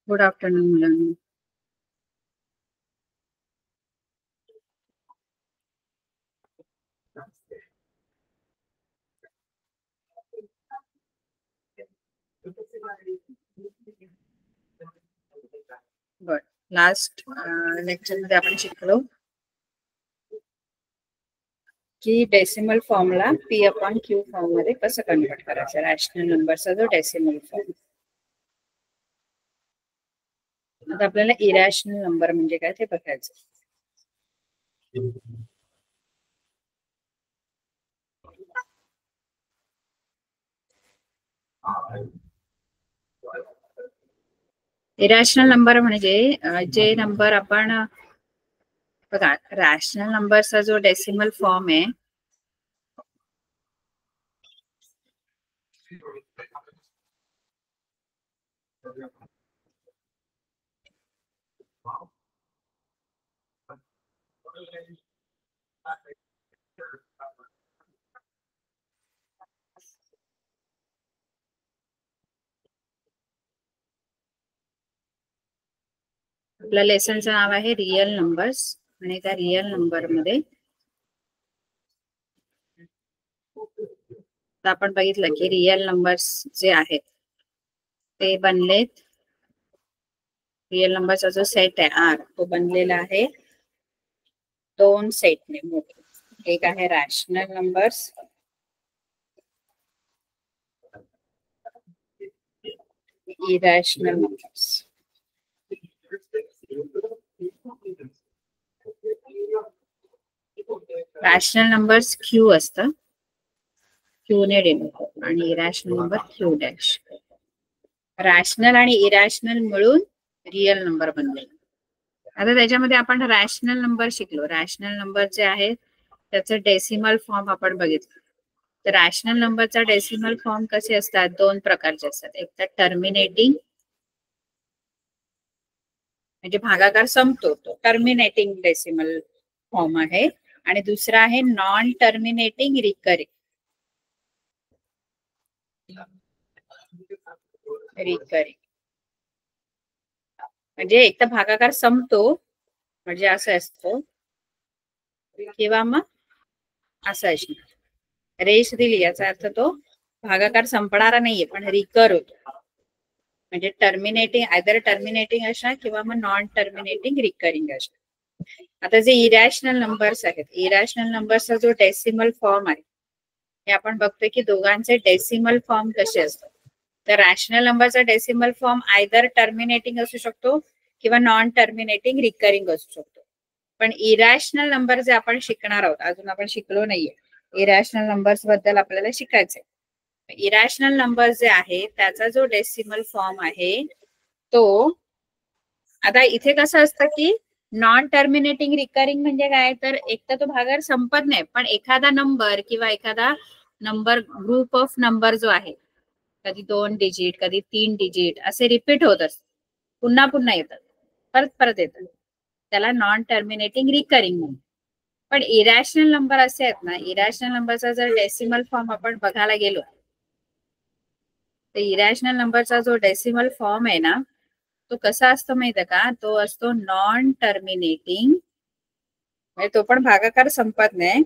Good afternoon मुलांना. बरं, last lecture मध्ये आपण शिकलो की decimal फॉर्मला P upon Q form मध्ये कसं कन्वर्ट करायचं, रॅशनल नंबरचा जो डेसिमल फॉर्म. आता आपल्याला इरॅशनल नंबर म्हणजे काय ते बघायचं. इरॅशनल नंबर म्हणजे जे नंबर आपण बघा, रॅशनल नंबरचा जो डेसिमल फॉर्म आहे आपल्या लेसनचं नाव आहे रिअल नंबर्स. आणि त्या रिअल नंबर मध्ये आपण बघितलं की रिअल नंबर्स जे आहेत ते बनलेत, रिअल नंबरचा जो सेट आहे आर तो बनलेला आहे दोन सेटने मोठे. एक आहे rational numbers, irrational numbers. Rational numbers Q असतं, क्यू ने डिनोट, आणि irrational number Q dash. Rational आणि इरॅशनल मिळून रिअल नंबर बनले. आता त्याच्यामध्ये आपण रॅशनल नंबर शिकलो. रॅशनल नंबर जे आहेत त्याचं डेसिमल फॉर्म आपण बघितलं. तर रॅशनल नंबरचा डेसिमल फॉर्म कसे असतात, दोन प्रकारचे असतात. एक तर टर्मिनेटिंग म्हणजे भागाकार संपतो तो टर्मिनेटिंग डेसिमल फॉर्म आहे, आणि दुसरा आहे नॉन टर्मिनेटिंग रिकरिंग. म्हणजे एक तर भागाकार संपतो म्हणजे असं असतो, किंवा मग असं असणार. रेष दिली याचा अर्थ तो भागाकार संपणारा नाहीये पण रिकर होतो. म्हणजे टर्मिनेटिंग, आयदर टर्मिनेटिंग असणार किंवा मग नॉन टर्मिनेटिंग रिकरिंग असणार. आता जे इरॅशनल नंबर्स आहेत, इरॅशनल नंबरचा जो डेसिमल फॉर्म आहे हे आपण बघतोय की दोघांचे डेसिमल फॉर्म कसे असतात. तर रॅशनल नंबरचा डेसिमल फॉर्म आयदर टर्मिनेटिंग असू शकतो किंवा नॉन टर्मिनेटिंग रिकरिंग असू शकतो. पण इरॅशनल नंबर जे आपण शिकणार आहोत, अजून आपण शिकलो नाहीये, इरॅशनल नंबर्स बद्दल आपल्याला शिकायचंय. इरॅशनल नंबर जे आहे त्याचा जो डेसिमल फॉर्म आहे तो, आता इथे कसं असतं की नॉन टर्मिनेटिंग रिकरिंग म्हणजे काय, तर एक तर तो भागाकार संपत नाही पण एखादा नंबर किंवा एखादा नंबर ग्रुप ऑफ नंबर जो आहे, कधी 2 डिजिट कधी 3 डिजिट असे रिपीट होत असतात, पुन्हा पुन्हा येतात, परत परत येतात, त्याला नॉन टर्मिनेटिंग रिकरिंग म्हणतात. पण इरॅशनल नंबर असे आहेत ना, इरॅशनल नंबरचा जर डेसिमल फॉर्म आपण बघायला गेलो तर इरॅशनल नंबरचा जो डेसिमल फॉर्म आहे ना तो कसा असतो माहितीये का, तो असतो नॉन टर्मिनेटिंग, म्हणजे तो पण भागाकार संपत नाही,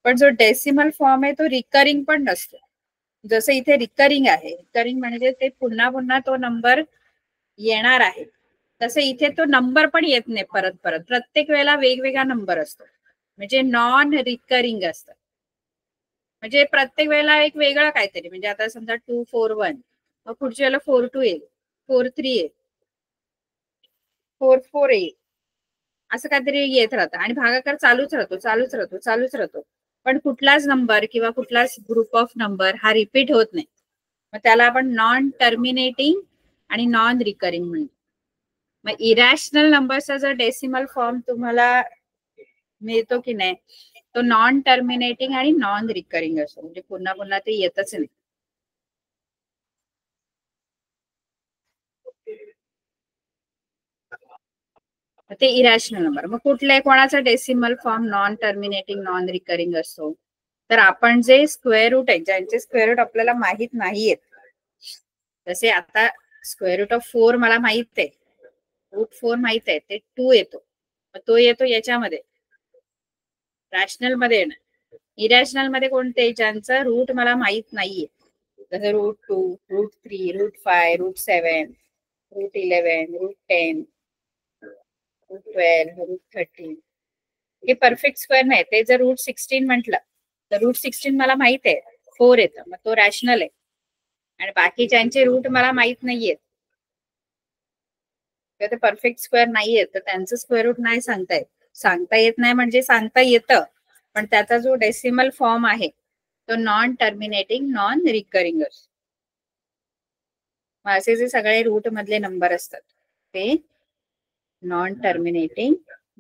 पण जो डेसिमल फॉर्म आहे तो रिकरिंग पण नसतो. जसं इथे रिकरिंग आहे, रिकरिंग म्हणजे ते पुन्हा पुन्हा तो नंबर येणार आहे, तसं इथे तो नंबर पण येत नाही परत परत, प्रत्येक वेळेला वेगवेगळा नंबर असतो, म्हणजे नॉन रिकरिंग असतं. म्हणजे प्रत्येक वेळेला एक वेगळं काहीतरी, म्हणजे आता समजा 241 मग पुढच्या वेळेला 42 येईल, 43 येईल, 44 येईल, असं काहीतरी येत राहतं आणि भागाकार चालूच राहतो चालूच राहतो चालूच राहतो. पण कुठलाच नंबर किंवा कुठलाच ग्रुप ऑफ नंबर हा रिपीट होत नाही, मग त्याला आपण नॉन टर्मिनेटिंग आणि नॉन रिकरिंग म्हणतो. मग इरॅशनल नंबरचा जर डेसिमल फॉर्म तुम्हाला मिळतो की नाही, तो नॉन टर्मिनेटिंग आणि नॉन रिकरिंग असतो, म्हणजे पुन्हा पुन्हा ते येतच नाही. ते इरॅशनल नंबर. मग कुठल्या कोणाचा decimal form non terminating non recurring असतो, तर आपण जे स्क्वेअर रूट आहे, ज्यांचे स्क्वेअर रूट आपल्याला माहित नाहीयेत, जसे आता स्क्वेअर रूट ऑफ 4 मला माहित आहे, रूट 4 माहित आहे, ते 2 येतो, तो येतो याच्यामध्ये रॅशनल मध्ये येणार. इरॅशनल मध्ये कोणते, ज्यांचं रूट मला माहित नाहीये, जसं root 2, root 3, root 5, root 7, root 11, root 10, root 12, root 13. हे परफेक्ट स्क्वेअर नाही. ते जर रूट 16 म्हटलं तर रूट 16 मला माहित आहे, 4 येतं, मग तो रॅशनल आहे. आणि बाकी ज्यांचे रूट मला माहित नाहीयेत ते परफेक्ट स्क्वेअर नाहीयेत, तर त्यांचं स्क्वेअर रूट नाही सांगता येत. सांगता येत नाही म्हणजे सांगता येतं, पण त्याचा जो डेसिमल फॉर्म आहे तो नॉन टर्मिनेटिंग, नॉन रिकरिंग असतो. मग असे जे सगळे रूट मधले नंबर असतात ते नॉन टर्मिनेटिंग,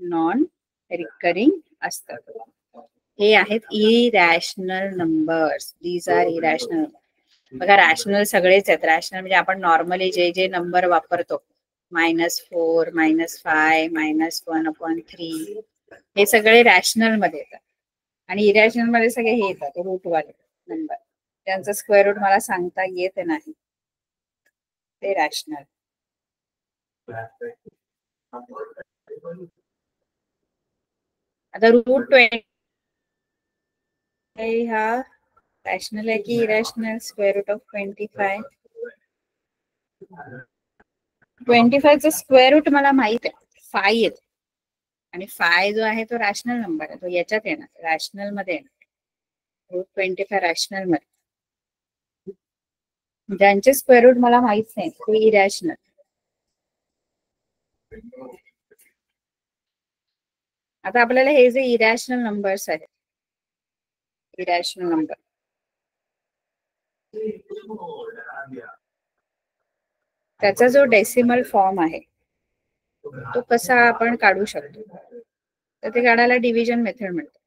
नॉन रिकरिंग असतात. हे आहेत irrational numbers. These are irrational. बघा रॅशनल सगळेच आहेत. रॅशनल म्हणजे आपण नॉर्मली जे जे नंबर वापरतो, -4, -5, -1/3, हे सगळे रॅशनल मध्ये येतात. आणि इरॅशनल मध्ये सगळे हे येतात रूटवाले नंबर, त्यांचं स्क्वेअर रूट मला सांगता येत नाही, ते रॅशनल. आता रूट 20 हा रॅशनल आहे की इरॅशनल? Square route of 25. 25 चा स्क्वेअर रूट मला माहित आहे, 5 येत, आणि 5 जो आहे तो रॅशनल नंबर आहे, तो याच्यात येणार, रॅशनल मध्ये येणार. रूट 25 रॅशनल मध्ये. ज्यांचे स्क्वेअर रूट मला माहित नाही ते इरॅशनल. आता आपल्याला हे जे इरॅशनल नंबर्स आहेत, इरॅशनल नंबर, त्याचा जो डेसिमल फॉर्म आहे तो कसा आपण काढू शकतो, तर ते काढायला डिव्हिजन मेथड म्हणतो.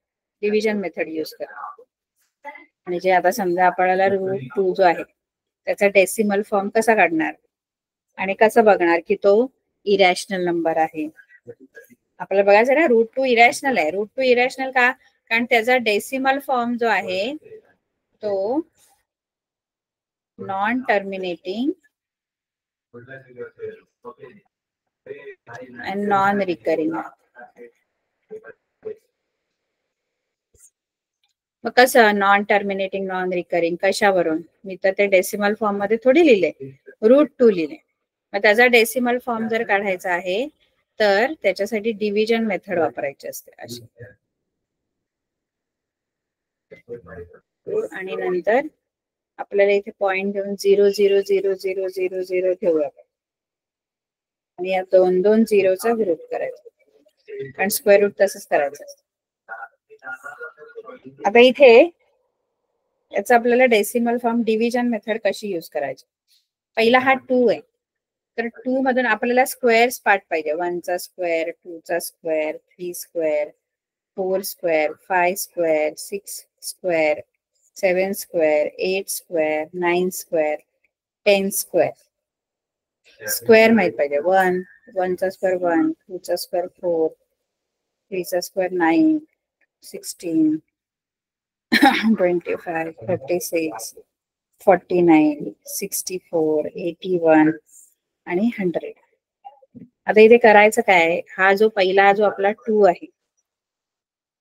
डिव्हिजन मेथड यूज करा. आणि जे आता समजा आपल्याला रूट 2 जो आहे त्याचा डेसिमल फॉर्म कसा काढणार आणि कसं बघणार की तो इरॅशनल नंबर आहे. आपल्याला बघायचं ना, रूट 2 इरॅशनल आहे. रूट 2 इरॅशनल का? कारण त्याचा डेसिमल फॉर्म जो आहे तो नॉन टर्मिनेटिंग आणि नॉन रिकरिंग. मग कसं नॉन टर्मिनेटिंग, नॉन रिकरिंग, कशावरून? मी तर ते डेसिमल फॉर्म मध्ये थोडी लिहिले, रूट 2 लिहिले. मग त्याचा डेसिमल फॉर्म जर काढायचा आहे तर त्याच्यासाठी डिव्हिजन मेथड वापरायची असते अशी. आणि नंतर आपल्याला इथे पॉइंट घेऊन 0 0 0 0 0 0 ठेवूया आणि या 2 2 झिरोचा ग्रुप करायचा, कारण स्क्वेअर रूट तसंच करायचं असतं. आता इथे याचा आपल्याला डेसिमल फॉर्म डिव्हिजन मेथड कशी यूज करायची. पहिला हा 2 आहे, तर 2 मधून आपल्याला स्क्वेअर्स पार्ट पाहिजे. 1 चा स्क्वेअर, 2 चा square, 3 square, 4 square, 5 square, 6 square, 7 square, 8 square, 9 square, 10 square. Square माहित पाहिजे. 1 चा स्क्वेअर 1, 2 चा स्क्वेअर 4, 3 चा स्क्वेअर 9, 16, 25, 36, 49, 64, 81 आणि 100. आता इथे करायचं काय, हा जो पहिला जो आपला 2 आहे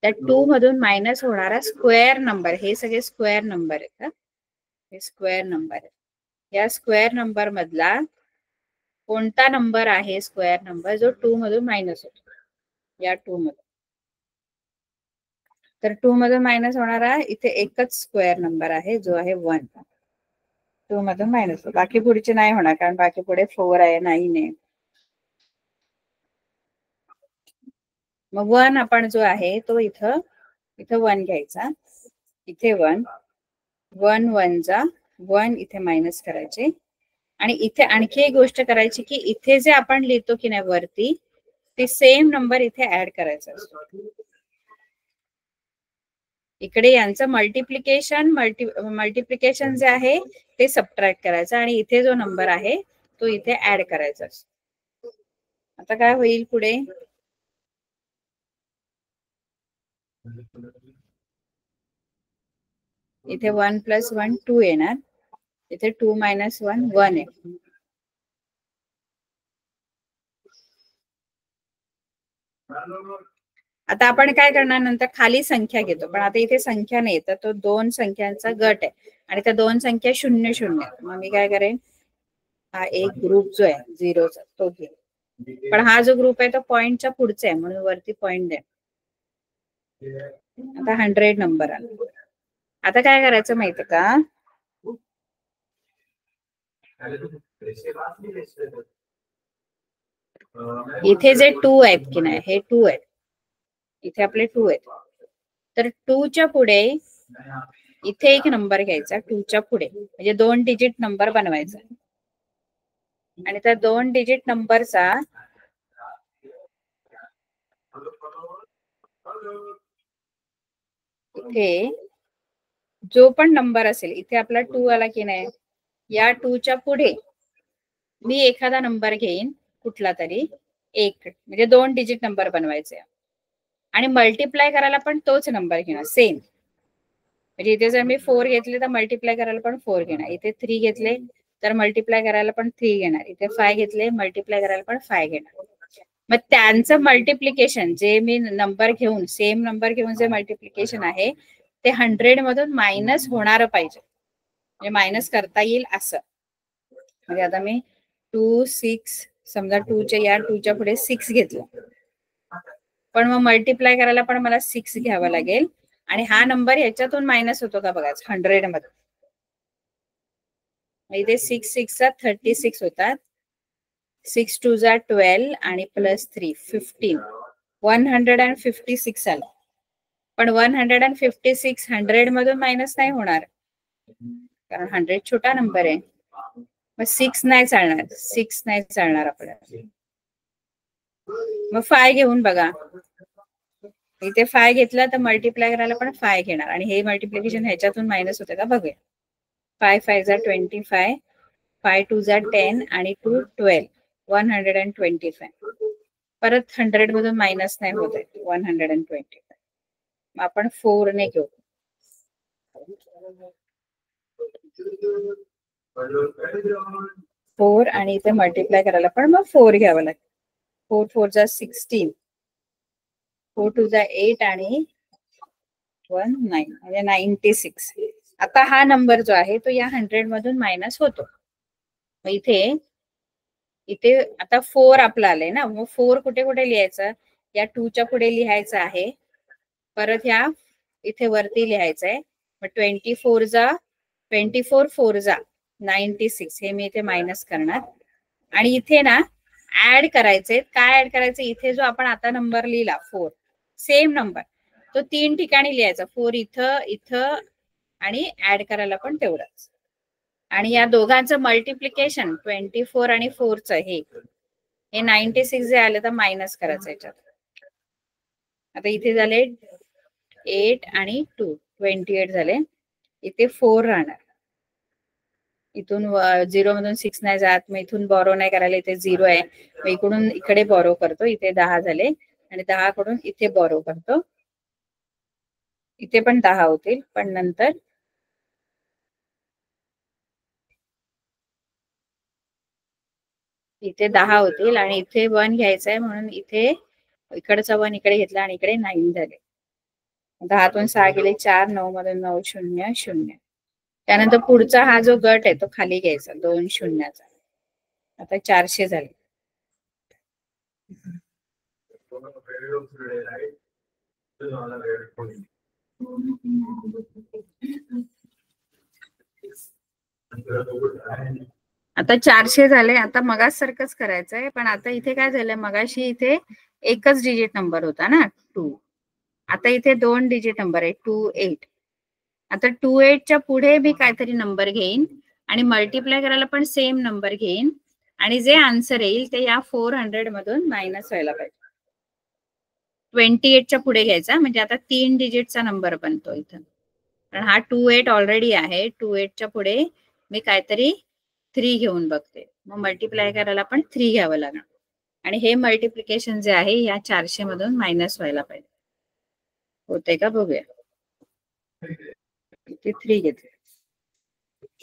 त्या 2 मधून मायनस होणारा स्क्वेअर नंबर, हे सगळे स्क्वेअर नंबर आहेत, हे स्क्वेअर नंबर आहे. या स्क्वेअर नंबर मधला कोणता नंबर आहे स्क्वेअर नंबर जो 2 मधून मायनस होतो, या 2 मधून. तर 2 मधून मायनस होणारा इथे एकच स्क्वेअर नंबर आहे जो आहे 1. 2 मधून मायनस, बाकी पुढचे नाही होणार कारण बाकी पुढे 4 आहे, 9 आहे. मग 1 आपण जो आहे तो इथं 1 घ्यायचा, इथे 1, 1 1 जा 1 इथे मायनस करायचे. आणि इथे आणखी एक गोष्ट करायची की इथे जे आपण लिहितो की नाही वरती, ते सेम नंबर इथे ऍड करायचा असतो. इकडे यांचं मल्टिप्लिकेशन जे आहे ते सबट्रॅक्ट करायचं आणि इथे जो नंबर आहे तो इथे ऍड करायचा असतो. आता काय होईल पुढे, इथे 1 + 1 2 येणार, इथे 2 - 1 1 आहे. आता आपण काय करणार, नंतर खाली संख्या घेतो, पण आता इथे संख्या नाही, तर तो दोन संख्यांचा गट आहे आणि त्या दोन संख्या 0 0. मग मी काय करेन, हा एक ग्रुप जो आहे झिरोचा तो घे, पण हा जो ग्रुप आहे तो पॉइंटच्या पुढचा आहे म्हणून वरती पॉइंट दे. आता 100 नंबर आला. आता काय करायचं माहितीये का, इथे जे 2 आहेत की नाही, हे 2 आहेत, इथे आपले 2 आहेत, तर 2 च्या पुढे इथे एक नंबर घ्यायचा, 2 च्या पुढे म्हणजे 2 डिजिट नंबर बनवायचा आणि त्या 2 डिजिट नंबरचा इथे जो पण नंबर असेल, इथे आपला 2 आला की नाही, या 2 च्या पुढे मी एखादा नंबर घेईन, कुठला तरी एक, म्हणजे 2 डिजिट नंबर बनवायचे आणि मल्टिप्लाय करायला पण तोच नंबर घेणार सेम. म्हणजे इथे जर मी 4 घेतले तर मल्टिप्लाय करायला पण 4 घेणार, इथे 3 घेतले तर मल्टिप्लाय करायला पण 3 घेणार, इथे 5 घेतले मल्टिप्लाय करायला पण 5 घेणार. मग त्यांचं मल्टिप्लिकेशन जे मी नंबर घेऊन, सेम नंबर घेऊन जे मल्टिप्लिकेशन आहे ते 100 मधून मायनस होणार पाहिजे, म्हणजे मायनस करता येईल असं. म्हणजे आता मी 2 6 समजा 2 च्या या 2 च्या पुढे 6 घेतलं, पण मग मल्टिप्लाय करायला पण मला 6 घ्यावं लागेल आणि हा नंबर याच्यातून मायनस होतो का बघा 100 मध्ये. इथे 6 6 36 होतात, 6 2 12 आणि +3 15, 156 आला. पण 156 100 मधून मायनस नाही होणार कारण 100 छोटा नंबर आहे. मग 6 नाही चालणार, 6 नाही चालणार आपल्याला. मग 5 घेऊन बघा, इथे 5 घेतला तर मल्टिप्लाय करायला पण 5 घेणार आणि हे मल्टिप्लिकेशन ह्याच्यातून मायनस होतं का बघूया. 5 5 25, 5 2 10 आणि 2 12, 125. परत 100 मधून मायनस नाही होत आहे, 125. मग आपण 4 ने घेऊ. 4 आणि इथे मल्टिप्लाय करायला पण मग 4 घ्यावं लागेल. 4 4 16, 4 2 8 आणि 1 9 म्हणजे 96. आता हा नंबर जो आहे तो या 100 मधून मायनस होतो. मग इथे इथे आता 4 आपला आलंय ना, मग 4 कुठे कुठे लिहायचं, या 2 च्या पुढे लिहायचं आहे, परत ह्या इथे वरती लिहायचं आहे. मग 24 4 96 हे मी इथे मायनस करणार आणि इथे ना ऍड करायचे. काय ऍड करायचं, इथे जो आपण आता नंबर लिहिला 4 सेम नंबर तो 3 ठिकाणी लिहायचा, 4 इथं इथं आणि ऍड करायला पण तेवढंच. आणि या दोघांचं मल्टिप्लिकेशन 24 आणि 4चं हे 96 जे आलं तर मायनस करायचं याच्यात. आता इथे झाले 8 आणि 2 28 झाले, इथे 4 राहणार. इथून 0 मधून 6 नाही जात, मग इथून बॉरो नाही करायला, इथे 0 आहे, मग इकडून इकडे बॉरो करतो, इथे 10 झाले आणि 10 कडून इथे बॉरो करतो, इथे पण 10 होतील, पण नंतर इथे 10 होतील आणि इथे 1 घ्यायचा आहे म्हणून इथे इकडचा 1 इकडे घेतला आणि इकडे 9 झाले. 10 तून 6 गेले 4, 9 मधून 9 0 0. त्यानंतर पुढचा हा जो गट आहे तो खाली घ्यायचा 2 शून्याचा. आता 400 झाले. आता 400 झाले. आता मगाच सारखंच करायचंय, पण आता इथे काय झालंय, मगाशी इथे एकच डिजिट नंबर होता ना 2, आता इथे 2 डिजिट नंबर आहे 2 8. आता 2 8 च्या पुढे मी काहीतरी नंबर घेईन आणि मल्टिप्लाय करायला पण सेम नंबर घेईन आणि जे आन्सर येईल ते या 400 मधून मायनस व्हायला पाहिजे. 28 च्या पुढे घ्यायचा, म्हणजे आता 3 डिजिटचा नंबर बनतो इथं, कारण हा 2 8 ऑलरेडी आहे. 2 8 च्या पुढे मी काहीतरी 3 घेऊन बघते, मग मल्टिप्लाय करायला पण 3 घ्यावं लागणार आणि हे मल्टिप्लिकेशन जे आहे या 400 मधून मायनस व्हायला पाहिजे. होते का बघूया. ते 3 घेतले.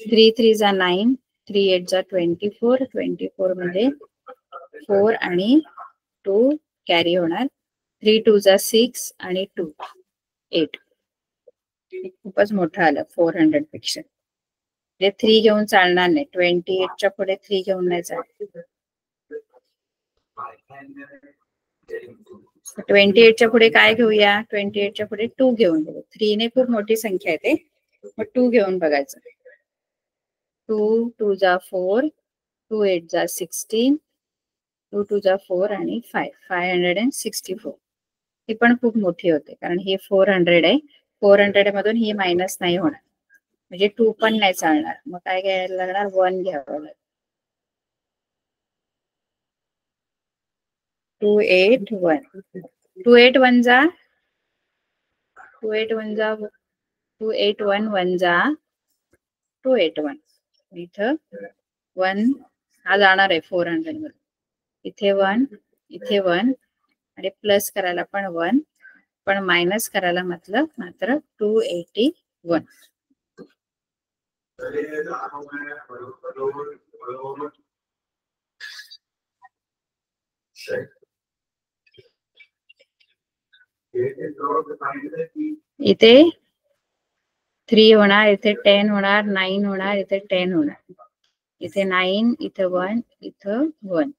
3 3 जा 9, 3 8 जा 24, 24 मध्ये 4 आणि 2 कॅरी होणार. 3 2 जा 6 आणि 2 8. खूपच मोठं आलं 400 पेक्षा. म्हणजे 3 घेऊन चालणार नाही. 28च्या पुढे 3 घेऊन नाही चालणार. 28च्या पुढे काय घेऊया? 28च्या पुढे 2 घेऊन बघू. 3 ने खूप मोठी संख्या येते, मग 2 घेऊन बघायचं. 2 2 जा 4, 2 8 जा 16, 2 2 जा 4 आणि 5 564. ही पण खूप मोठी होते कारण ही 400 आहे. 400 मधून ही मायनस नाही होणार, म्हणजे 2 पण नाही चालणार. मग काय घ्यायला लागणार? 1 घ्यावं लागेल. 2 8 1. 2 8 1 जा 2 8 1 जा 2 8 1 1 जा 2 8 1. इथं 1 हा जाणार आहे 400 मध्ये. इथे 1, इथे 1 आणि प्लस करायला पण 1, पण मायनस करायला मात्र 281. इथे 3 होणार, इथे 10 होणार, 9 होणार, इथे 10 होणार. इथे 9, इथे 1, इथं 1,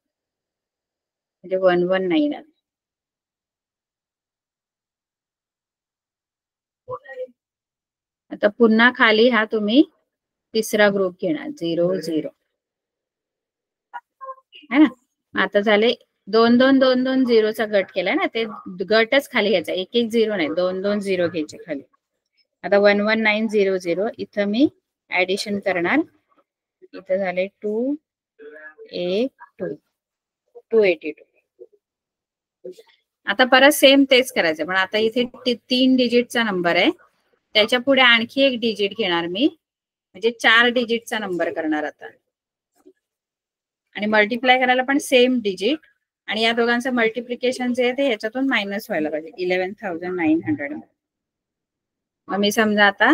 म्हणजे 119. आता पुन्हा खाली हा तुम्ही तिसरा ग्रुप घेणार 0 0 है ना. आता झाले 2 2 2 2 0चा गट केलाय ना, ते गटच खाली घ्यायचा. एक एक 0 नाही, 2 2 0 घ्यायचे खाली. आता 11900 इथं मी ऍडिशन करणार. इथं झाले 282 282. आता परत सेम तेच करायचं, पण आता इथे 3 डिजिटचा नंबर आहे, त्याच्या पुढे आणखी एक डिजिट घेणार मी, म्हणजे 4 डिजिटचा नंबर करणार आता. आणि मल्टिप्लाय करायला पण सेम डिजिट, आणि या दोघांचं मल्टिप्लिकेशन जे आहे ते ह्याच्यातून मायनस व्हायला पाहिजे. 11,900. मग मी समजा आता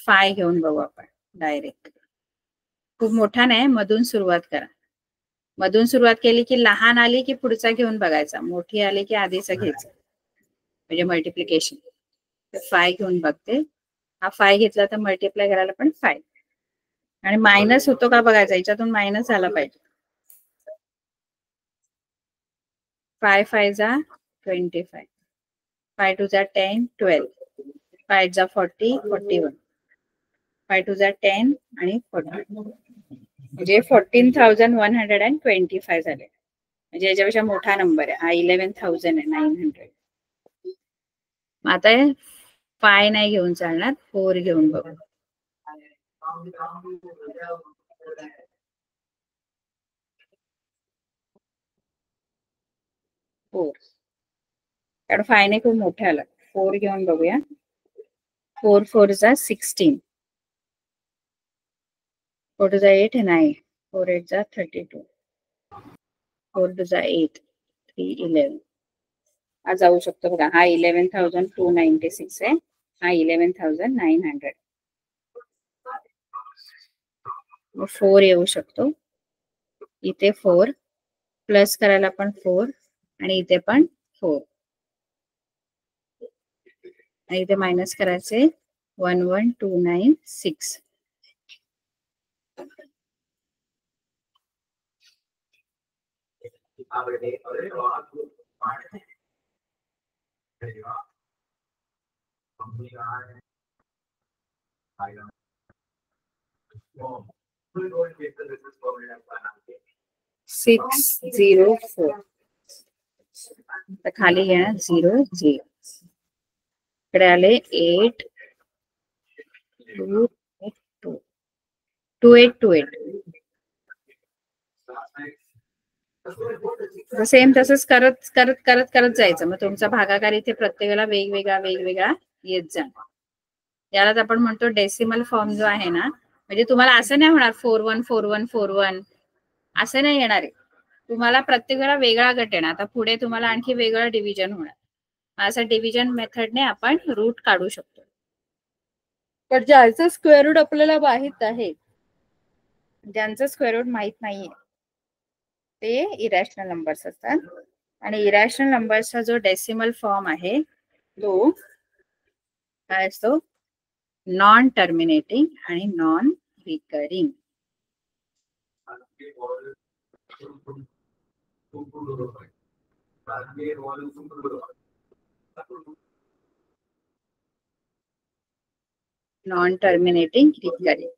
5 घेऊन बघू आपण डायरेक्ट. खूप मोठा नाही, मधून सुरुवात करा. मधून सुरुवात केली की लहान आली की पुढचा घेऊन बघायचा, मोठी आली की आधीचा घ्यायचं, म्हणजे मल्टिप्लिकेशन. 5 घेऊन बघते. हा 5 घेतला तर मल्टिप्लाय करायला पण 5, आणि मायनस होतो का बघायचा, याच्यातून मायनस झाला पाहिजे. 5 5 जा 25, 5 2 जा 10 12, 5 जा 40 41, 5 2 जा 10 आणि 40, म्हणजे 14,125 झाले. म्हणजे याच्यापेक्षा मोठा नंबर आहे हा. 11,900. आता 5 नाही घेऊन चालणार, 4 घेऊन बघू. 4, कारण 5 ने खूप मोठे आलं. 4 घेऊन बघूया. 4 4 जा 16, 4 2 जा 8 9, 4 8 जा 32, 4 2 जा 8 3 11. हा जाऊ शकतो बघा. हा 11,296 आहे, हा 11,900. 4 येऊ शकतो. इथे 4 प्लस करायला पण 4, आणि इथे पण 4, आणि इथे मायनस करायचे 11,296. सिक्स 0 4. तर खाली घेणार 0 0. इकडे आले 8 2 2 2 8 2 8. सेम तसंच करत करत करत करत जायचं. मग तुमचा भागाकार इथे प्रत्येकाला वेगवेगळा येत जाणार. यालाच आपण म्हणतो डेसिमल फॉर्म जो आहे ना, म्हणजे तुम्हाला असं नाही होणार 4 1 4 1 4 1 असं नाही येणार आहे. तुम्हाला प्रत्येक वेळा वेगळा गट येणार. आता पुढे तुम्हाला आणखी वेगळं डिव्हिजन होणार. असं डिव्हिजन मेथडने आपण रूट काढू शकतो. पण ज्याचं स्क्वेअर रूट आपल्याला माहित आहे, ज्यांचं स्क्वेअर रूट माहित नाहीये ते इरॅशनल नंबर्स असतात. आणि इरॅशनल नंबर्सचा जो डेसिमल फॉर्म आहे तो काय असतो, नॉन टर्मिनेटिंग आणि non recurring. Non terminating recurring.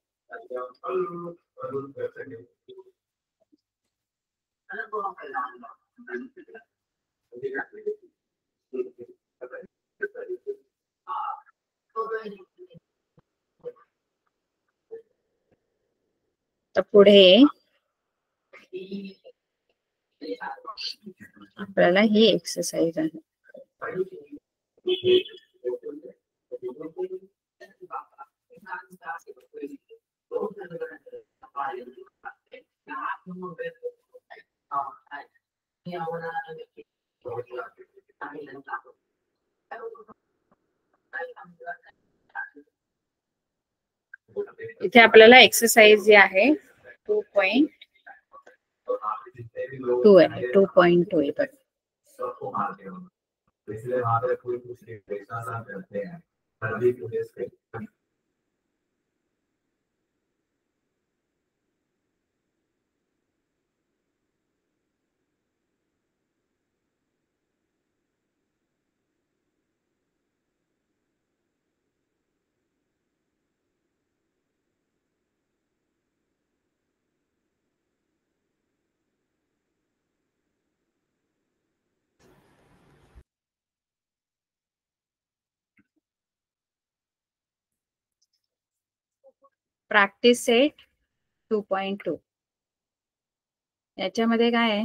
तर पुढे आपल्याला ही एक्सरसाइज आहे. इथे आपल्याला एक्सरसाइज जी आहे 2.2 आहे, 2.2 आहे. प्रॅक्टिस सेट 2.2 याच्यामध्ये काय आहे,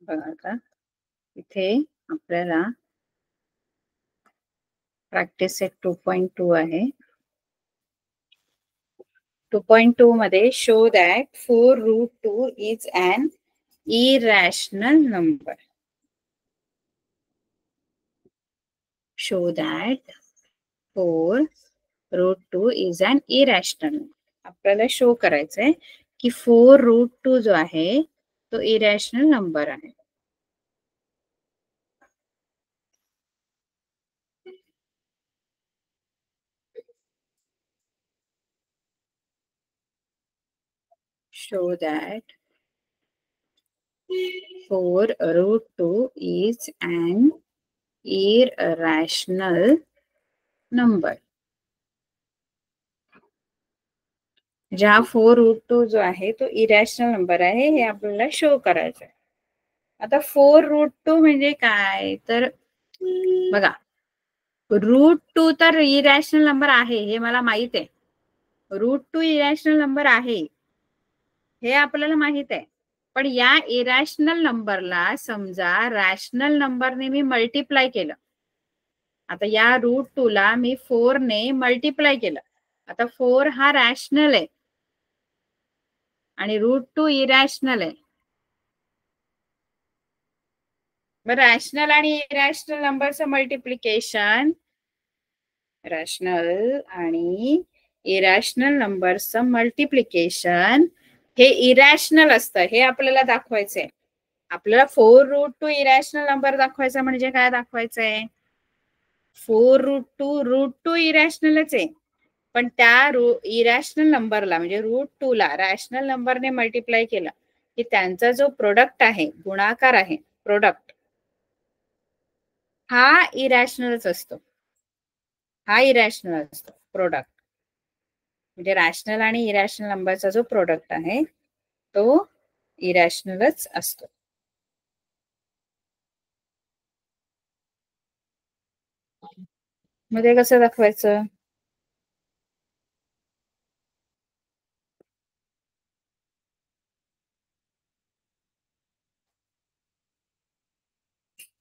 बघा आता इथे आपल्याला प्रॅक्टिस सेट 2.2 आहे. 2.2 मध्ये show that 4√2 is an irrational number. Show that 4√2 is an irrational number. आपल्याला शो करायचंय की 4√2 जो आहे तो इरॅशनल नंबर आहे. Show that 4√2 is an irrational number. ज्या 4√2 जो आहे तो इरॅशनल नंबर आहे हे आपल्याला शो करायचं आहे. आता 4√2 म्हणजे काय, तर बघा √2 तर इरॅशनल नंबर आहे हे मला माहित आहे. √2 इरॅशनल नंबर आहे हे आपल्याला माहित आहे. पण या इरॅशनल नंबरला समजा रॅशनल नंबरने मी मल्टिप्लाय केलं. आता या √2 ला मी 4 ने मल्टिप्लाय केलं. आता 4 हा रॅशनल आहे आणि √2 इरॅशनल आहे. रॅशनल आणि इरॅशनल नंबरचं मल्टिप्लिकेशन, रॅशनल आणि इरॅशनल नंबरचं मल्टिप्लिकेशन हे इरॅशनल असतं हे आपल्याला दाखवायचंय. आपल्याला 4√2 इरॅशनल नंबर दाखवायचा म्हणजे काय दाखवायचंय, 4√2 √2 इरॅशनलच आहे पण त्या इरॅशनल नंबरला म्हणजे √2 ला रॅशनल नंबरने मल्टिप्लाय केला की त्यांचा जो प्रोडक्ट आहे, गुणाकार आहे, प्रोडक्ट हा इरॅशनलच असतो. हा इरॅशनल असतो प्रोडक्ट. म्हणजे रॅशनल आणि इरॅशनल नंबरचा जो प्रोडक्ट आहे तो इरॅशनलच असतो. मग ते कसं दाखवायचं?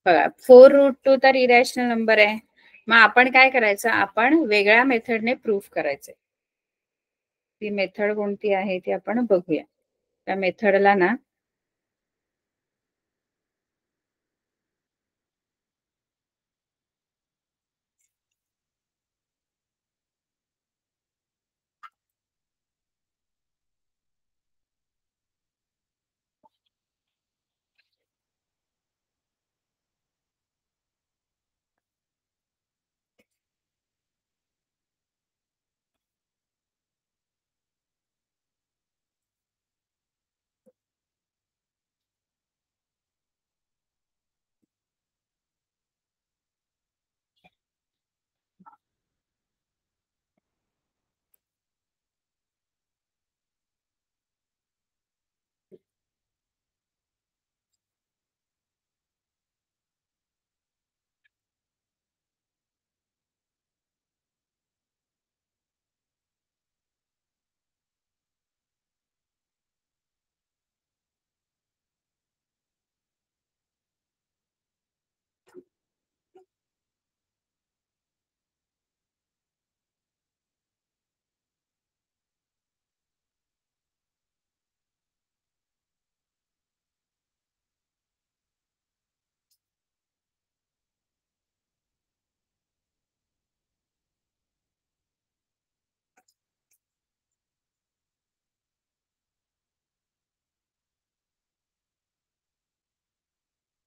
बघा 4√2 तर इरॅशनल नंबर आहे. मग आपण काय करायचं? आपण वेगळ्या मेथडने प्रूफ करायचे. ती मेथड कोणती आहे ती आपण बघूया. त्या मेथडला ना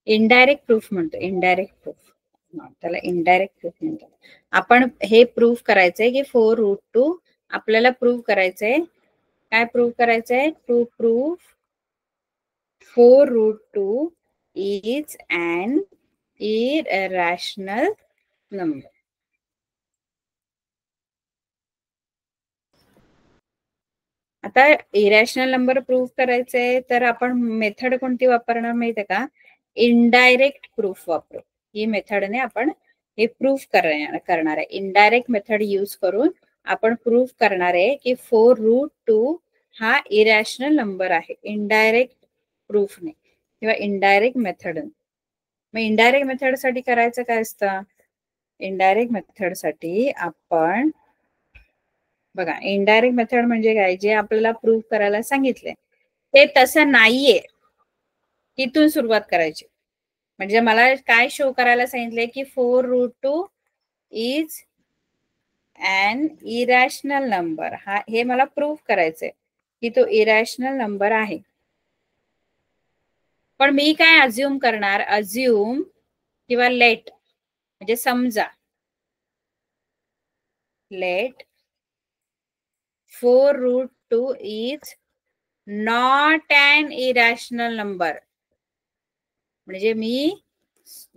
इनडायरेक्ट प्रूफ म्हणतो. इनडायरेक्ट प्रूफ, त्याला इनडायरेक्ट प्रूफ म्हणतात. आपण हे प्रूफ करायचंय की 4√2 आपल्याला प्रूफ करायचंय. काय प्रूफ करायचंय? To proof 4√2 is an irrational number. आता इरॅशनल नंबर प्रूफ करायचंय तर आपण मेथड कोणती वापरणार माहितीये का? इनडायरेक्ट प्रूफ वापरू. ही मेथडने आपण हे प्रूफ करणार आहे. इनडायरेक्ट मेथड यूज करून आपण प्रूफ करणार आहे की 4√2 हा इरॅशनल नंबर आहे. इनडायरेक्ट प्रूफने किंवा इनडायरेक्ट मेथड. मग इनडायरेक्ट मेथड साठी करायचं काय असतं? इनडायरेक्ट मेथड साठी आपण बघा, इनडायरेक्ट मेथड म्हणजे काय? जे आपल्याला प्रूफ करायला सांगितलंय ते तसं नाहीये, तिथून सुरुवात करायची. म्हणजे मला काय शो करायला सांगितलंय की 4√2 इज अन इरॅशनल नंबर. हे मला प्रूफ करायचंय की तो इरॅशनल नंबर आहे. पण मी काय अज्युम करणार? अज्युम किंवा लेट म्हणजे समजा, late 4√2 is not an irrational number. म्हणजे मी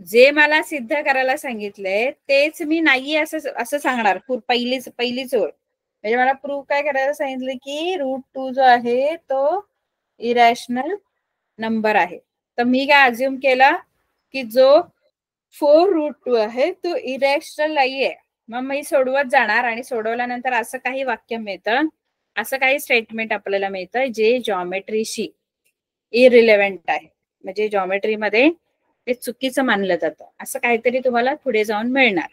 जे मला सिद्ध करायला सांगितलंय तेच मी नाही असं सांगणार. पहिलीच ओळ म्हणजे मला प्रूफ काय करायला सांगितलं की √2 जो आहे तो इरॅशनल नंबर आहे. तर मी काय अज्युम केला की जो 4√2 आहे तो इरॅशनल नाहीये. मग मी सोडवत जाणार आणि सोडवल्यानंतर असं काही वाक्य मिळतं, असं काही स्टेटमेंट आपल्याला मिळतं जे जॉमेट्रीशी इरिलेव्हंट आहे. म्हणजे जॉमेट्रीमध्ये ते चुकीचं मानलं जातं. असं काहीतरी तुम्हाला पुढे जाऊन मिळणार.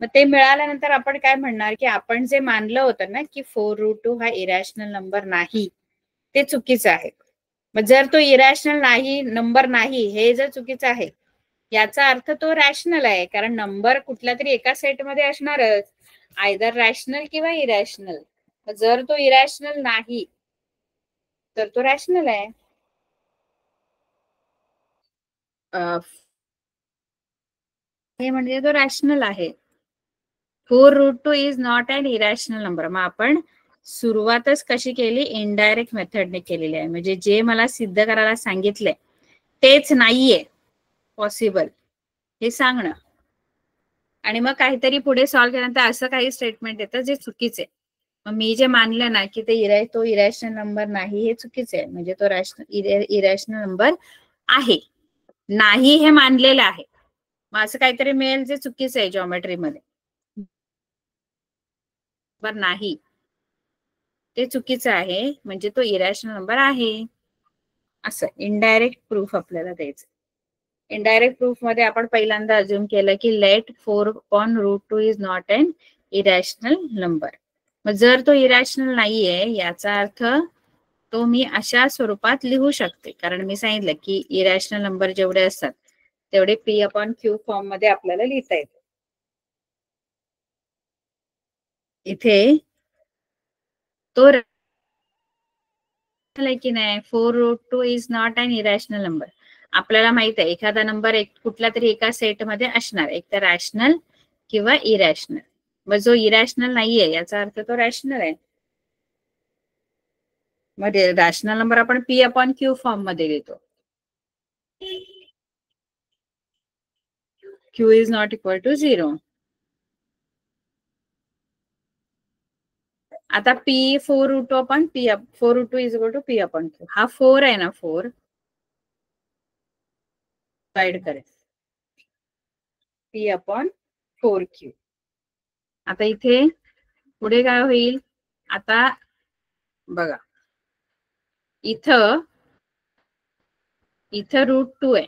मग ते मिळाल्यानंतर आपण काय म्हणणार की आपण जे मानलं होतं ना की 4√2 हा इरॅशनल नंबर नाही, ते चुकीचं आहे. मग जर तो इरॅशनल नाही नंबर नाही हे जर चुकीचं आहे याचा अर्थ तो रॅशनल आहे. कारण नंबर कुठल्या तरी एका सेटमध्ये असणारच, आयदर रॅशनल किंवा इरॅशनल. जर तो इरॅशनल नाही तर तो रॅशनल आहे. हे म्हणजे तो रॅशनल आहे. 4√2 is not an irrational number. मग आपण सुरुवातच कशी केली, इनडायरेक्ट मेथडने केलेली आहे. म्हणजे जे मला सिद्ध करायला सांगितलंय तेच नाहीये पॉसिबल हे सांगणं, आणि मग काहीतरी पुढे सॉल्व्ह केल्यानंतर असं काही स्टेटमेंट येतं जे चुकीचे. मग मी जे मानलं ना की तो इरॅशनल नंबर नाही, हे चुकीचे आहे. म्हणजे तो इरॅशनल नंबर आहे नाही हे मानलेलं आहे. मग असं काहीतरी मिळेल जे चुकीचं आहे जॉमेट्रीमध्ये. बरं नाही, ते चुकीचं आहे म्हणजे तो इरॅशनल नंबर आहे. असं इनडायरेक्ट प्रूफ आपल्याला द्यायचं. इनडायरेक्ट प्रूफ मध्ये आपण पहिल्यांदा अज्युम केलं की let 4/√2 is not an irrational number. मग जर तो इरॅशनल नाहीये याचा अर्थ तो मी अशा स्वरूपात लिहू शकते, कारण मी सांगितलं की इरॅशनल नंबर जेवढे असतात तेवढे P/Q फॉर्म मध्ये आपल्याला लिहिता येते. इथे तो की नाही 4√2 is not an irrational number. आपल्याला माहित आहे एखादा नंबर कुठल्या तरी एका सेट मध्ये असणार, एक तर रॅशनल किंवा इरॅशनल. मग जो इरॅशनल नाहीये याचा अर्थ तो रॅशनल आहे. मग रॅशनल नंबर आपण P/Q फॉर्म मध्ये लिहितो. Q is not equal to 0. आता P4√2 आपण P4√2 is equal to P/Q. हा 4 आहे ना, 4 डिवाइड करेल P/4Q. आता इथे पुढे काय होईल, आता बघा इथं √2 आहे,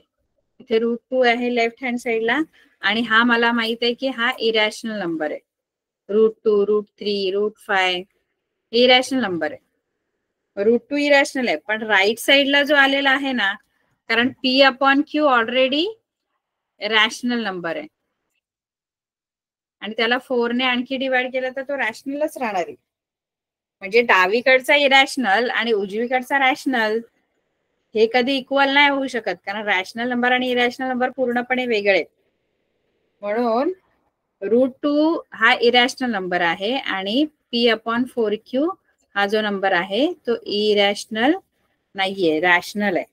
इथे √2 आहे लेफ्ट हँड साइडला, आणि हा मला माहित आहे की हा इरॅशनल नंबर आहे. √2, √3, √5 हे इरॅशनल नंबर आहे. √2 इरॅशनल आहे, पण राईट साइडला जो आलेला आहे ना, कारण P/Q ऑलरेडी रॅशनल नंबर आहे आणि त्याला 4 ने आणखी डिवाइड केलं तर तो रॅशनलच राहणार आहे. म्हणजे डावीकडचा इरॅशनल आणि उजवीकडचा रॅशनल हे कधी इक्वल नाही होऊ शकत, कारण रॅशनल नंबर आणि इरॅशनल नंबर पूर्णपणे वेगळे आहेत. म्हणून √2 हा इरॅशनल नंबर आहे आणि P/4Q हा जो नंबर आहे तो इरॅशनल नाहीये, रॅशनल आहे.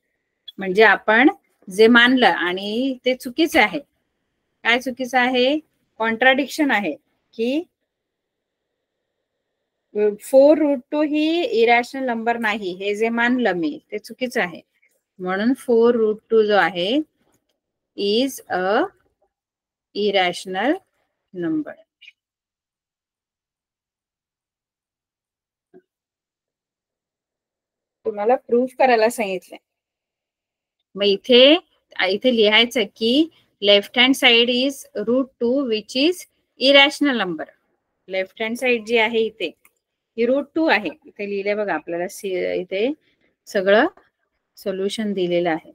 म्हणजे आपण जे मानलं आणि ते चुकीचं आहे. काय चुकीचं आहे, कॉन्ट्राडिक्शन आहे की 4√2 ही इरॅशनल नंबर नाही, हे जे मानलं मी ते चुकीचं आहे. म्हणून 4√2 जो आहे इज अ इरॅशनल नंबर. तुम्हाला प्रूफ करायला सांगितलंय. मग इथे लिहायचं की left hand side is √2 which is irrational number. Left hand side जी आहे इथे ही √2 आहे. इथे लिहिले बघा, आपल्याला इथे सगळं सोल्युशन दिलेलं आहे.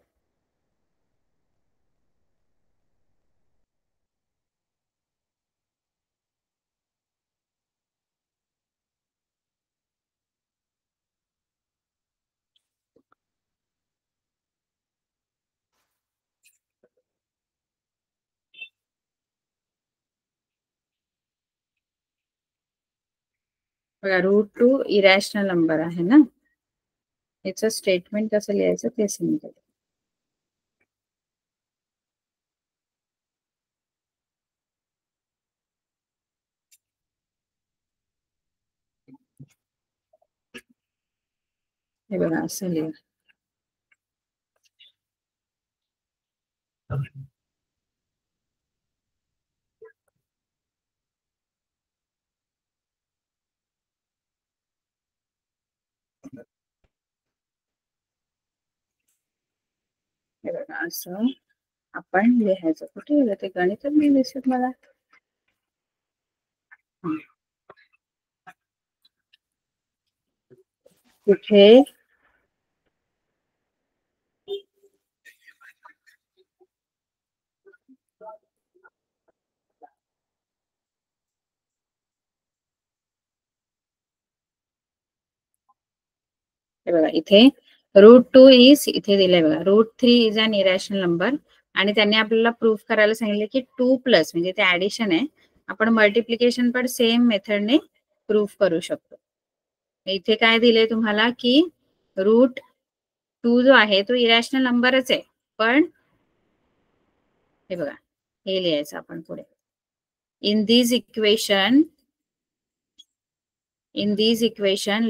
बघा, √2 इरॅशनल नंबर आहे ना, याचं स्टेटमेंट कसं लिहायचं ते समजेल. हे बघा असं लिहा. हे बघा असं आपण लिहायचं. कुठे गेलं ते गणित नाही दिसत मला. कुठे बघा इथे √2 इज इथे दिलंय बघा, √3 इज अन इरॅशनल नंबर, आणि त्यांनी आपल्याला प्रूफ करायला सांगितलं की 2 प्लस म्हणजे ते ऍडिशन आहे, आपण मल्टिप्लिकेशन पण सेम मेथडने प्रूफ करू शकतो. इथे काय दिले तुम्हाला की √2 जो आहे तो इरॅशनल नंबरच आहे, पण हे बघा हे लिहायचं आपण पुढे. In this equation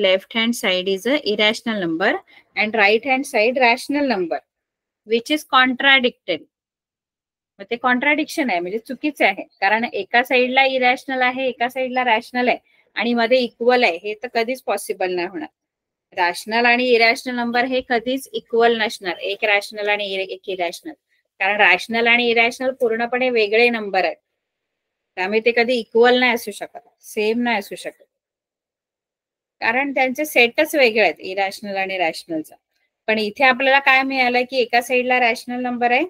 left hand side is a irrational number and right hand side rational number which is contradicted. मग ते कॉन्ट्राडिक्शन आहे, म्हणजे चुकीचे आहे, कारण एका साईडला इरॅशनल आहे, एका साईडला रॅशनल आहे आणि मध्ये इक्वल आहे. हे तर कधीच पॉसिबल नाही होणार. रॅशनल आणि इरॅशनल नंबर हे कधीच इक्वल नसणार, एक रॅशनल आणि एक इरॅशनल, कारण रॅशनल आणि इरॅशनल पूर्णपणे वेगळे नंबर आहेत. त्यामुळे ते कधी इक्वल नाही असू शकत, सेम नाही असू शकत, कारण त्यांचे सेटच वेगळे आहेत इरॅशनल आणि रॅशनलचा. पण इथे आपल्याला काय मिळालं की एका साईडला रॅशनल नंबर आहे,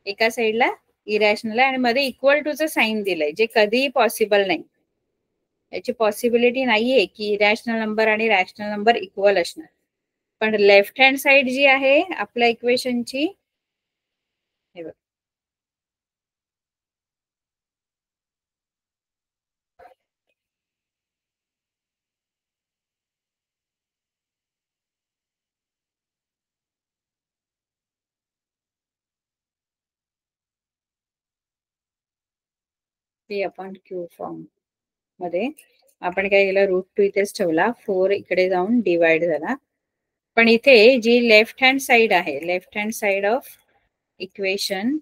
एका साईडला इरॅशनल आहे आणि मध्ये इक्वल टूचं साइन दिलंय, जे कधीही पॉसिबल नाही. याची पॉसिबिलिटी नाहीये की इरॅशनल नंबर आणि रॅशनल नंबर इक्वल असणार. पण लेफ्ट हँड साइड जी आहे आपल्या इक्वेशनची, हे बघ P/Q फॉर्म मध्ये आपण काय केलं, √2 इथेच ठेवला, 4 इकडे जाऊन डिवाइड झाला. पण इथे जी लेफ्ट हँड साइड आहे, left hand side of equation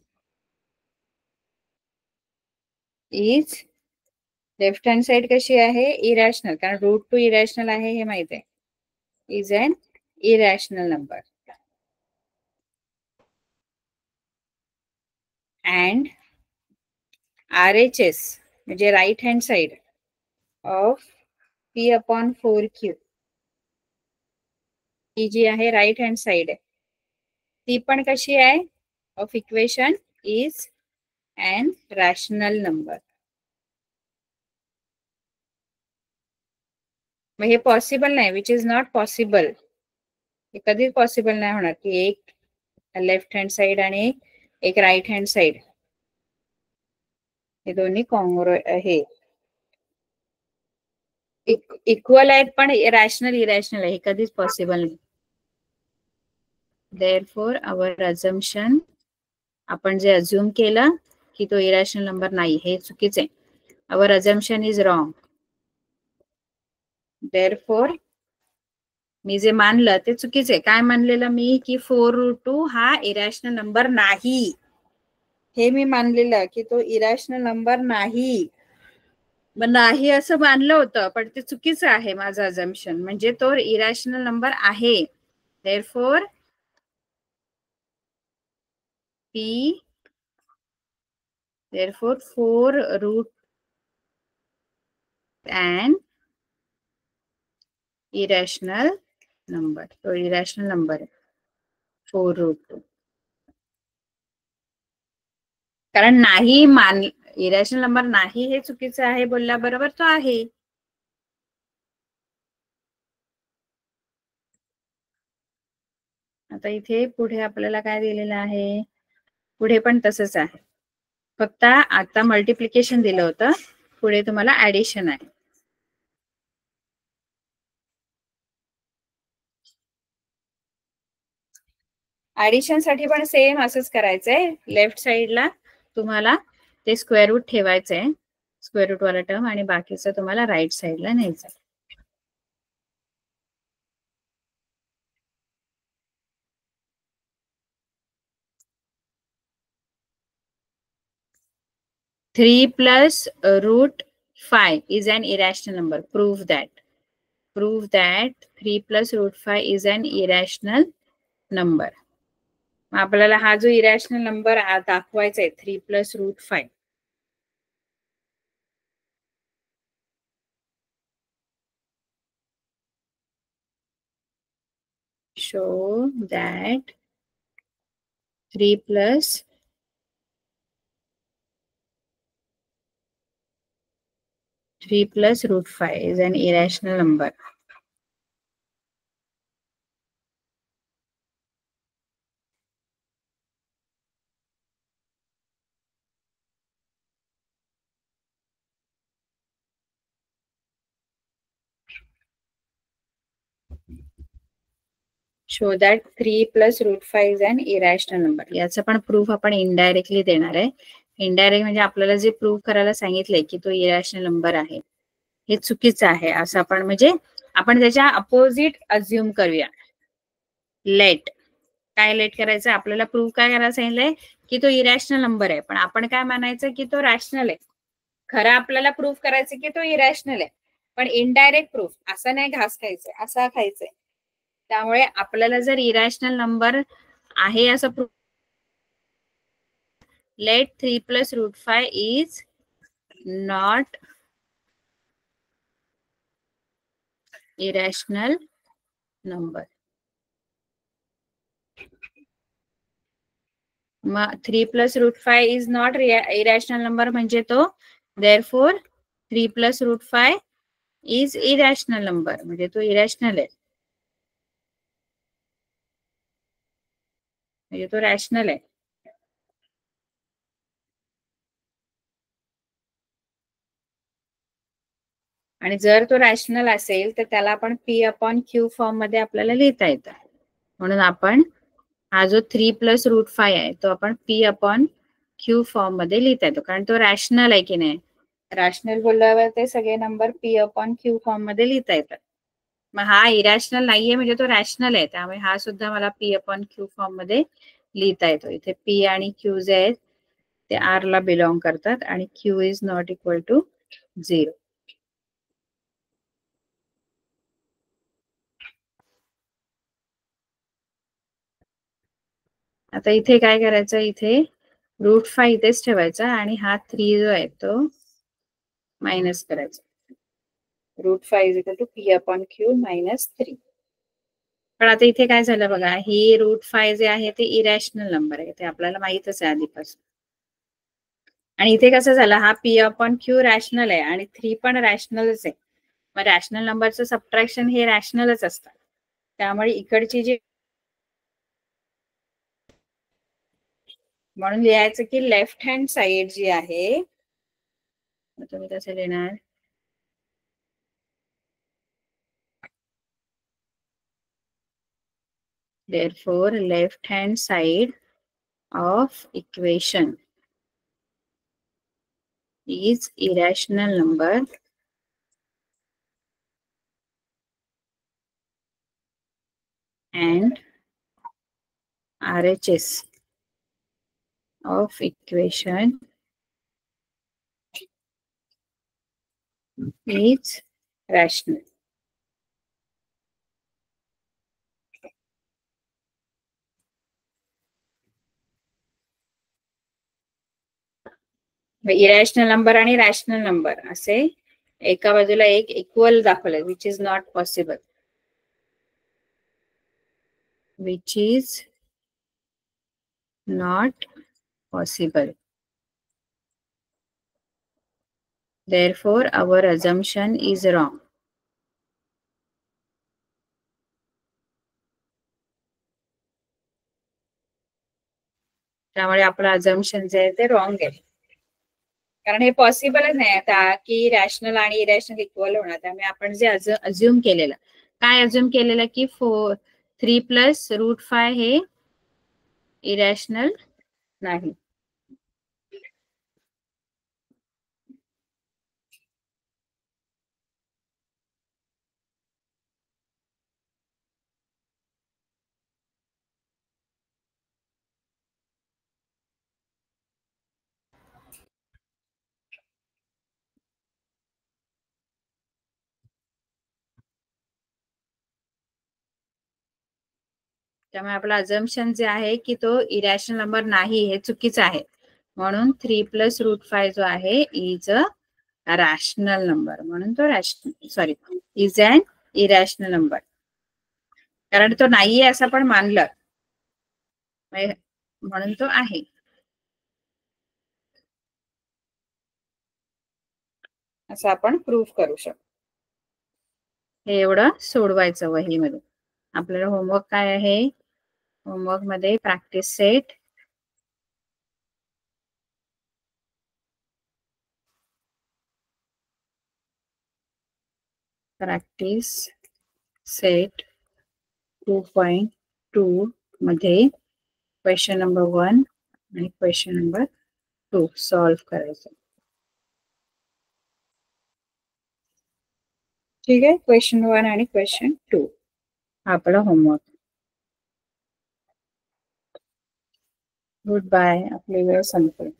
is, left hand side कशी आहे, इरॅशनल, कारण √2 इरॅशनल आहे हे माहित आहे, is an irrational number. And RHS म्हणजे right hand side of P/4Q, ही जी आहे राईट हँड साइड आहे, ती पण कशी आहे, of equation is an rational number. मग हे पॉसिबल नाही, विच इज नॉट पॉसिबल. हे कधीच पॉसिबल नाही होणार की एक लेफ्ट हँड साइड आणि एक राईट हँड साइड हे दोन्ही हे इक्वल आहेत पण रॅशनल इरॅशनल आहे, हे कधीच पॉसिबल नाही. देअरफॉर आवर अझम्पशन, आपण जे अज्युम केलं की तो इरॅशनल नंबर नाही, हे चुकीचे. आवर अझम्पशन इज रॉंग. देअरफॉर मी जे मानलं ते चुकीचे. काय मानलेलं मी की 4√2 हा इरॅशनल नंबर नाही, हे मी मानलेलं की तो इरॅशनल नंबर नाही. नाही असं मानलं होतं, पण ते चुकीचं आहे माझं अझम्पशन, म्हणजे तो इरॅशनल नंबर आहे. Therefore therefore 4 an irrational number. तो irrational number आहे 4√2, कारण नाही मान इरॅशनल नंबर नाही हे चुकीचं आहे बोलल्याबरोबर तो आहे. आता इथे पुढे आपल्याला काय दिलेलं आहे, पुढे पण तसंच आहे, फक्त आता मल्टिप्लिकेशन दिलं होतं, पुढे तुम्हाला ऍडिशन आहे. ऍडिशन साठी पण सेम असंच करायचंय. लेफ्ट साइडला तुम्हाला ते स्क्वेअर रूट ठेवायचंय, स्क्वेअर रूट वाला टर्म, आणि बाकीचं तुम्हाला राईट साइडला न्यायचं. Three plus √5 is an irrational number. Prove that. Prove that 3 plus √5 is an irrational number. आपल्याला हा जो इरॅशनल नंबर दाखवायचा आहे 3 plus √5. Show that 3 plus √5 is an irrational number. Show that 3 + √5 is an irrational number. याचं पण proof आपण indirectly देणार आहे. इनडायरेक्ट म्हणजे आपल्याला जे प्रूफ करायला सांगितलंय की तो इरॅशनल नंबर आहे हे चुकीचं आहे असं आपण म्हणजे आपण त्याच्या अपोजिट अज्युम करूया. लेट काय लेट करायचं आपल्याला प्रूफ काय करायला सांगितलंय की तो इरॅशनल नंबर आहे पण आपण काय मानायचं की तो रॅशनल आहे. खरं आपल्याला प्रूफ करायचं की तो इरॅशनल आहे पण इनडायरेक्ट प्रूफ असं नाही घास खायचंय असा खायचंय. त्यामुळे आपल्याला जर इरॅशनल नंबर आहे असं proof late 3 + √5 is not irrational number. मग 3 + √5 इज नॉट इरॅशनल नंबर म्हणजे तो देअरफॉर 3 + √5 इज इरॅशनल नंबर म्हणजे तो इरॅशनल आहे म्हणजे तो रॅशनल आहे. आणि जर तो रॅशनल असेल तर त्याला आपण P/Q फॉर्म मध्ये आपल्याला लिहिता येतं. म्हणून आपण हा जो 3 + √5 आहे तो आपण P/Q फॉर्म मध्ये लिहिता येतो कारण तो रॅशनल आहे की नाही. रॅशनल बोलल्यावर ते सगळे नंबर P/Q फॉर्म मध्ये लिहिता येतात. मग हा इरॅशनल नाहीये म्हणजे तो रॅशनल आहे त्यामुळे हा सुद्धा मला P/Q फॉर्म मध्ये लिहिता येतो. इथे P आणि Q जे आहेत ते R ला बिलॉंग करतात आणि Q is not equal to 0. आता इथे काय करायचं इथे √5 इथेच ठेवायचा आणि हा 3 जो आहे तो मायनस करायचा. √5 इज इक्वल टू P/Q -3. पण आता इथे काय झालं बघा ही √5 जे आहे ते इरॅशनल नंबर आहे ते आपल्याला माहितच आहे आधीपासून. आणि इथे कसं झालं हा P/Q रॅशनल आहे आणि 3 पण रॅशनलच आहे. मग रॅशनल नंबरचं सबट्रॅक्शन हे रॅशनलच असतात. त्यामुळे इकडची जी म्हणून लिहायचं की लेफ्ट हँड साइड जी आहे तुम्ही कसं लिहिणार therefore left hand side of equation is irrational number and RHS of equation is rational. Irrational number आणि रॅशनल नंबर असे एका बाजूला एक इक्वल दाखवलं which is not possible. Which is not possible. Therefore, our assumption is wrong. त्यामुळे आपलं assumption जे आहे ते रॉंग आहे कारण हे पॉसिबलच नाही आता की रॅशनल आणि इरॅशनल इक्वल होणार. त्यामुळे आपण जे अज्युम केलेलं काय अज्युम केलेलं की 3 + √5 हे इरॅशनल नाही. त्यामुळे आपलं अजम्पशन जे आहे की तो इरॅशनल नंबर नाही हे चुकीचं आहे. म्हणून 3 + √5 जो आहे इज अ रॅशनल नंबर म्हणून तो rational sorry is an irrational number कारण तो नाहीये असं पण मानलं म्हणून तो आहे. असं आपण प्रूव्ह करू शकतो. हे एवढं सोडवायचं वहीमध्ये. आपल्याला होमवर्क काय आहे होमवर्क मध्ये प्रॅक्टिस सेट practice set 2.1 2 मध्ये क्वेश्चन नंबर 1 आणि क्वेश्चन नंबर 2 सॉल्व्ह करायचं. ठीक आहे, क्वेश्चन 1 आणि क्वेश्चन 2 आपला होमवर्क. Good bye. आपली वेळ संपली.